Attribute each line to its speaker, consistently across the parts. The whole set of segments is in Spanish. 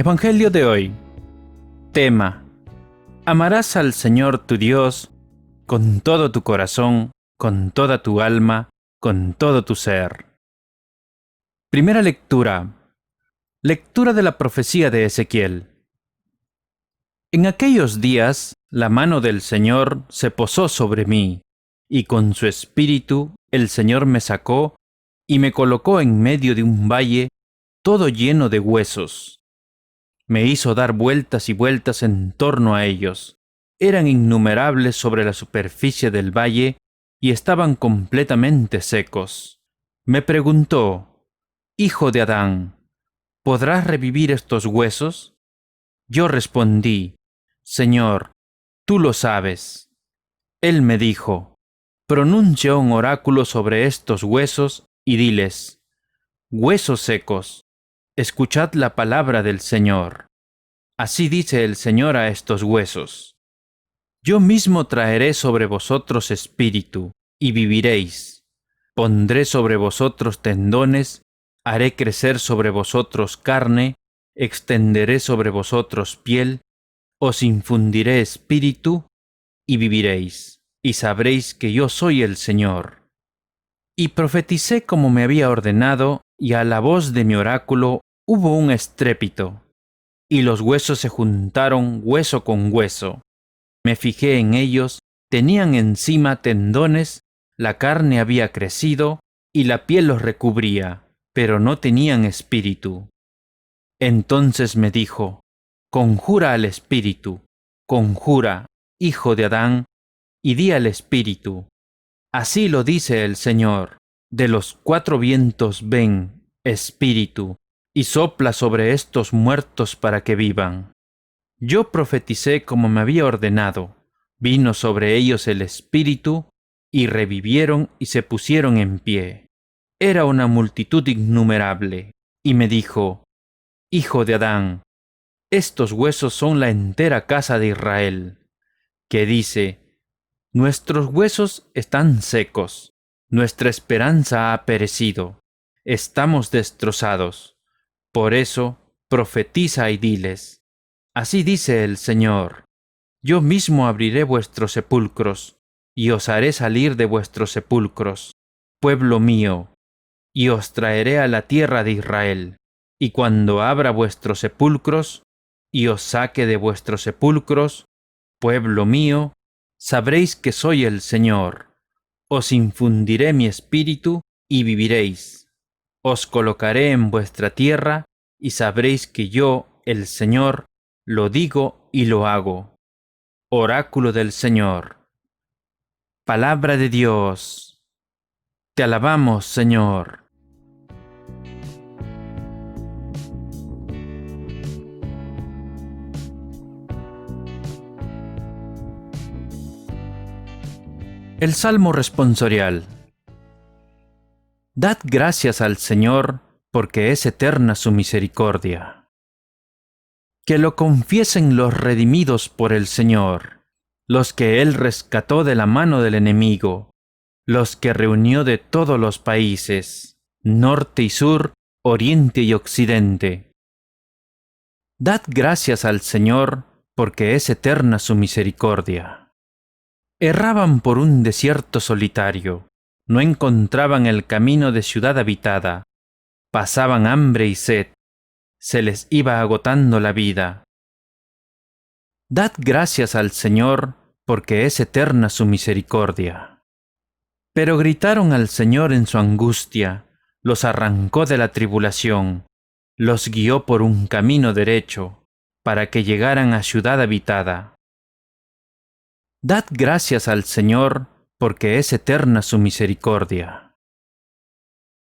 Speaker 1: Evangelio de hoy. Tema: amarás al Señor tu Dios con todo tu corazón, con toda tu alma, con todo tu ser. Primera lectura. Lectura de la profecía de Ezequiel. En aquellos días la mano del Señor se posó sobre mí, y con su espíritu el Señor me sacó y me colocó en medio de un valle todo lleno de huesos. Me hizo dar vueltas y vueltas en torno a ellos. Eran innumerables sobre la superficie del valle y estaban completamente secos. Me preguntó: Hijo de Adán, ¿podrás revivir estos huesos? Yo respondí: Señor, tú lo sabes. Él me dijo: pronuncia un oráculo sobre estos huesos y diles: huesos secos, escuchad la palabra del Señor. Así dice el Señor a estos huesos: yo mismo traeré sobre vosotros espíritu, y viviréis. Pondré sobre vosotros tendones, haré crecer sobre vosotros carne, extenderé sobre vosotros piel, os infundiré espíritu, y viviréis, y sabréis que yo soy el Señor. Y profeticé como me había ordenado, y a la voz de mi oráculo hubo un estrépito, y los huesos se juntaron hueso con hueso. Me fijé en ellos, tenían encima tendones, la carne había crecido, y la piel los recubría, pero no tenían espíritu. Entonces me dijo: conjura al espíritu, conjura, hijo de Adán, y di al espíritu: así lo dice el Señor, de los cuatro vientos ven, espíritu, y sopla sobre estos muertos para que vivan. Yo profeticé como me había ordenado, vino sobre ellos el espíritu, y revivieron y se pusieron en pie. Era una multitud innumerable, y me dijo: Hijo de Adán, estos huesos son la entera casa de Israel, que dice: nuestros huesos están secos, nuestra esperanza ha perecido, estamos destrozados. Por eso, profetiza y diles: así dice el Señor: yo mismo abriré vuestros sepulcros, y os haré salir de vuestros sepulcros, pueblo mío, y os traeré a la tierra de Israel. Y cuando abra vuestros sepulcros, y os saque de vuestros sepulcros, pueblo mío, sabréis que soy el Señor. Os infundiré mi espíritu, y viviréis. Os colocaré en vuestra tierra, y sabréis que yo, el Señor, lo digo y lo hago. Oráculo del Señor. Palabra de Dios. Te alabamos, Señor. El Salmo responsorial. Dad gracias al Señor, porque es eterna su misericordia. Que lo confiesen los redimidos por el Señor, los que Él rescató de la mano del enemigo, los que reunió de todos los países, norte y sur, oriente y occidente. Dad gracias al Señor, porque es eterna su misericordia. Erraban por un desierto solitario, no encontraban el camino de ciudad habitada, pasaban hambre y sed, se les iba agotando la vida. Dad gracias al Señor, porque es eterna su misericordia. Pero gritaron al Señor en su angustia, los arrancó de la tribulación, los guió por un camino derecho, para que llegaran a ciudad habitada. Dad gracias al Señor, porque es eterna su misericordia.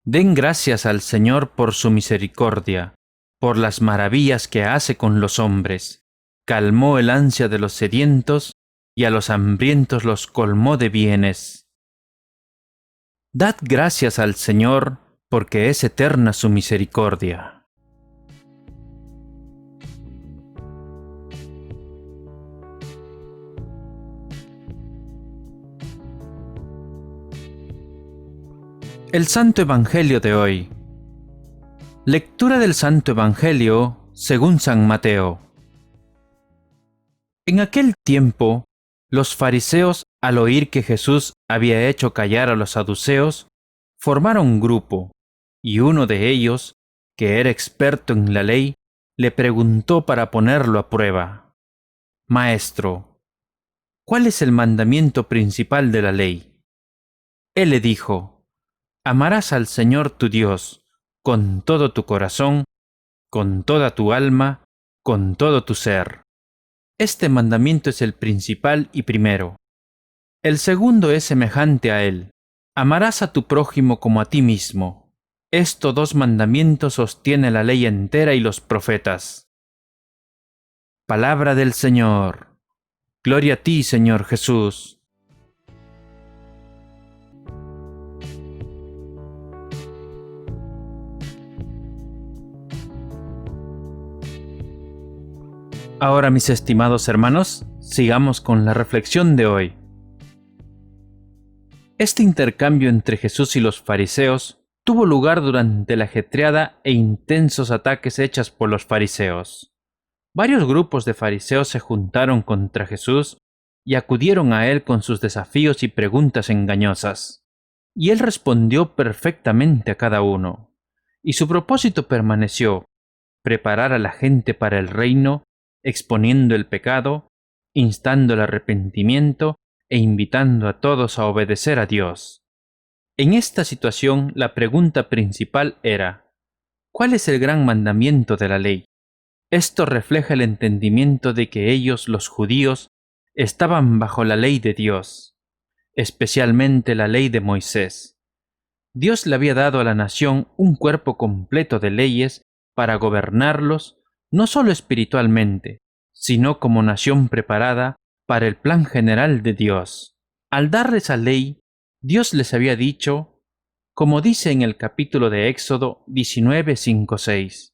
Speaker 1: Den gracias al Señor por su misericordia, por las maravillas que hace con los hombres. Calmó el ansia de los sedientos, y a los hambrientos los colmó de bienes. Dad gracias al Señor, porque es eterna su misericordia. El Santo Evangelio de hoy. Lectura del Santo Evangelio según San Mateo. En aquel tiempo, los fariseos, al oír que Jesús había hecho callar a los saduceos, formaron un grupo, y uno de ellos, que era experto en la ley, le preguntó para ponerlo a prueba: Maestro, ¿cuál es el mandamiento principal de la ley? Él le dijo: Amarás al Señor tu Dios con todo tu corazón, con toda tu alma, con todo tu ser. Este mandamiento es el principal y primero. El segundo es semejante a él: amarás a tu prójimo como a ti mismo. Estos dos mandamientos sostiene la ley entera y los profetas. Palabra del Señor. Gloria a ti, Señor Jesús. Ahora, mis estimados hermanos, sigamos con la reflexión de hoy. Este intercambio entre Jesús y los fariseos tuvo lugar durante la ajetreada e intensos ataques hechos por los fariseos. Varios grupos de fariseos se juntaron contra Jesús y acudieron a él con sus desafíos y preguntas engañosas. Y él respondió perfectamente a cada uno. Y su propósito permaneció: preparar a la gente para el reino, exponiendo el pecado, instando el arrepentimiento e invitando a todos a obedecer a Dios. En esta situación, la pregunta principal era: ¿cuál es el gran mandamiento de la ley? Esto refleja el entendimiento de que ellos, los judíos, estaban bajo la ley de Dios, especialmente la ley de Moisés. Dios le había dado a la nación un cuerpo completo de leyes para gobernarlos, no solo espiritualmente, sino como nación preparada para el plan general de Dios. Al darles esa ley, Dios les había dicho, como dice en el capítulo de Éxodo 19, 5, 6,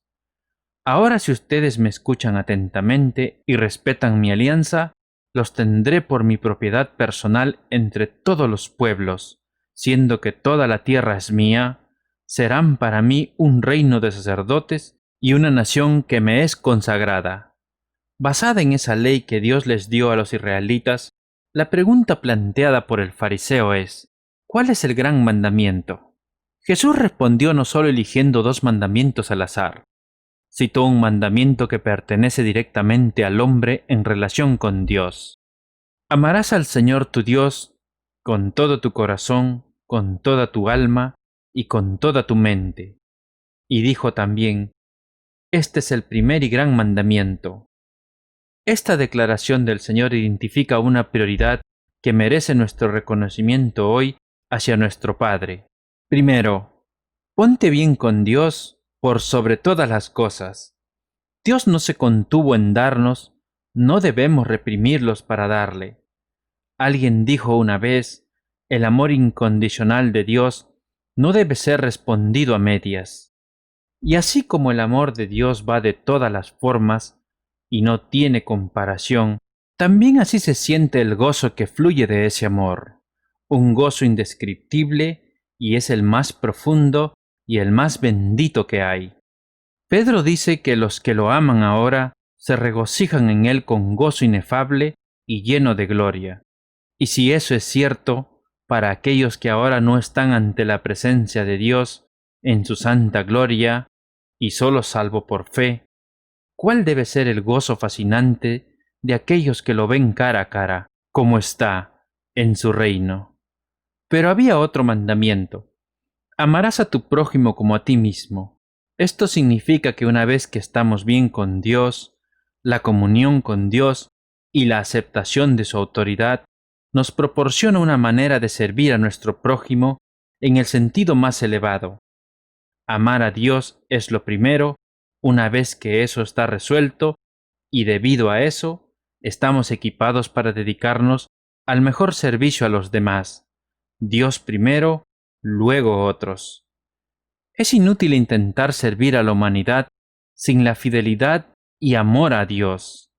Speaker 1: Ahora si ustedes me escuchan atentamente y respetan mi alianza, los tendré por mi propiedad personal entre todos los pueblos, siendo que toda la tierra es mía, serán para mí un reino de sacerdotes y una nación que me es consagrada. Basada en esa ley que Dios les dio a los israelitas, la pregunta planteada por el fariseo es: ¿cuál es el gran mandamiento? Jesús respondió no solo eligiendo dos mandamientos al azar. Citó un mandamiento que pertenece directamente al hombre en relación con Dios. Amarás al Señor tu Dios con todo tu corazón, con toda tu alma y con toda tu mente. Y dijo también: este es el primer y gran mandamiento. Esta declaración del Señor identifica una prioridad que merece nuestro reconocimiento hoy hacia nuestro Padre. Primero, ponte bien con Dios por sobre todas las cosas. Dios no se contuvo en darnos, no debemos reprimirlos para darle. Alguien dijo una vez: el amor incondicional de Dios no debe ser respondido a medias. Y así como el amor de Dios va de todas las formas y no tiene comparación, también así se siente el gozo que fluye de ese amor, un gozo indescriptible, y es el más profundo y el más bendito que hay. Pedro dice que los que lo aman ahora se regocijan en él con gozo inefable y lleno de gloria. Y si eso es cierto, para aquellos que ahora no están ante la presencia de Dios en su santa gloria, y solo salvo por fe, ¿cuál debe ser el gozo fascinante de aquellos que lo ven cara a cara, como está, en su reino? Pero había otro mandamiento: amarás a tu prójimo como a ti mismo. Esto significa que una vez que estamos bien con Dios, la comunión con Dios y la aceptación de su autoridad nos proporciona una manera de servir a nuestro prójimo en el sentido más elevado. Amar a Dios es lo primero. Una vez que eso está resuelto, y debido a eso, estamos equipados para dedicarnos al mejor servicio a los demás. Dios primero, luego otros. Es inútil intentar servir a la humanidad sin la fidelidad y amor a Dios.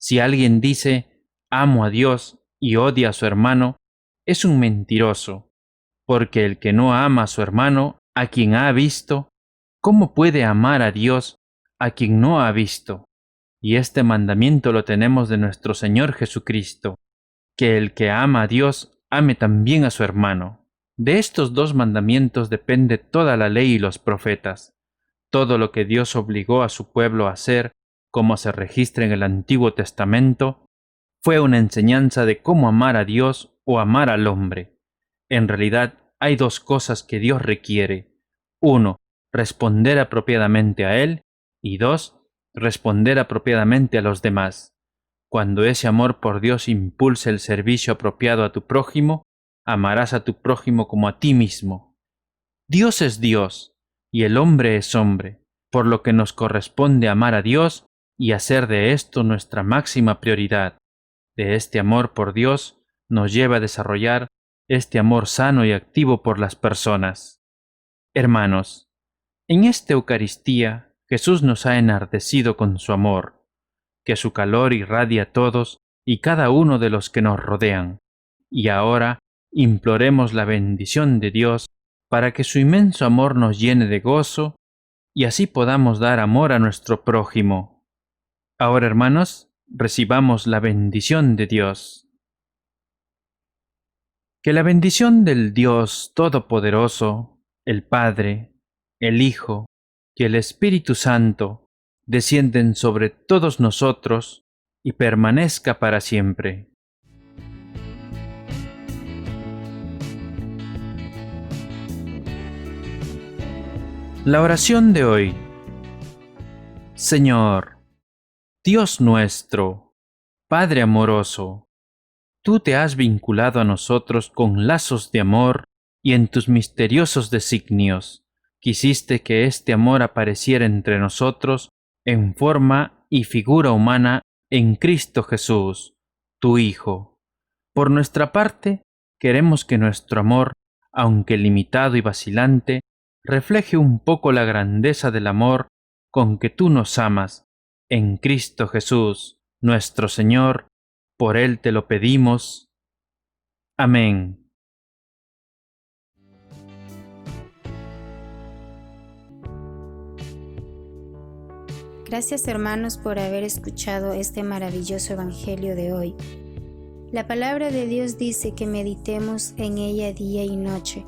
Speaker 1: Si alguien dice amo a Dios y odia a su hermano, es un mentiroso, porque el que no ama a su hermano, a quien ha visto, ¿cómo puede amar a Dios a quien no ha visto. Y este mandamiento lo tenemos de nuestro Señor Jesucristo, que el que ama a Dios ame también a su hermano. De estos dos mandamientos depende toda la ley y los profetas. Todo lo que Dios obligó a su pueblo a hacer, como se registra en el Antiguo Testamento, fue una enseñanza de cómo amar a Dios o amar al hombre. En realidad, hay dos cosas que Dios requiere. Uno, responder apropiadamente a Él, y dos, responder apropiadamente a los demás. Cuando ese amor por Dios impulse el servicio apropiado a tu prójimo, amarás a tu prójimo como a ti mismo. Dios es Dios, y el hombre es hombre, por lo que nos corresponde amar a Dios y hacer de esto nuestra máxima prioridad. De este amor por Dios nos lleva a desarrollar este amor sano y activo por las personas. Hermanos, en esta Eucaristía Jesús nos ha enardecido con su amor, que su calor irradia a todos y cada uno de los que nos rodean. Y ahora imploremos la bendición de Dios para que su inmenso amor nos llene de gozo y así podamos dar amor a nuestro prójimo. Ahora, hermanos, recibamos la bendición de Dios. Que la bendición del Dios Todopoderoso, el Padre, el Hijo y el Espíritu Santo descienden sobre todos nosotros y permanezca para siempre. La oración de hoy. Señor, Dios nuestro, Padre amoroso, tú te has vinculado a nosotros con lazos de amor y en tus misteriosos designios quisiste que este amor apareciera entre nosotros en forma y figura humana en Cristo Jesús, tu Hijo. Por nuestra parte, queremos que nuestro amor, aunque limitado y vacilante, refleje un poco la grandeza del amor con que tú nos amas, en Cristo Jesús, nuestro Señor. Por Él te lo pedimos. Amén.
Speaker 2: Gracias, hermanos, por haber escuchado este maravilloso Evangelio de hoy. La palabra de Dios dice que meditemos en ella día y noche,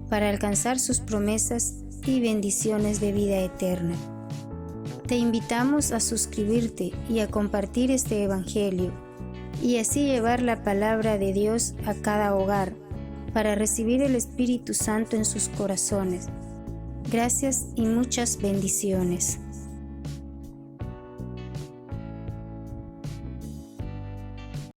Speaker 2: para alcanzar sus promesas y bendiciones de vida eterna. Te invitamos a suscribirte y a compartir este Evangelio, y así llevar la palabra de Dios a cada hogar, para recibir el Espíritu Santo en sus corazones. Gracias y muchas bendiciones.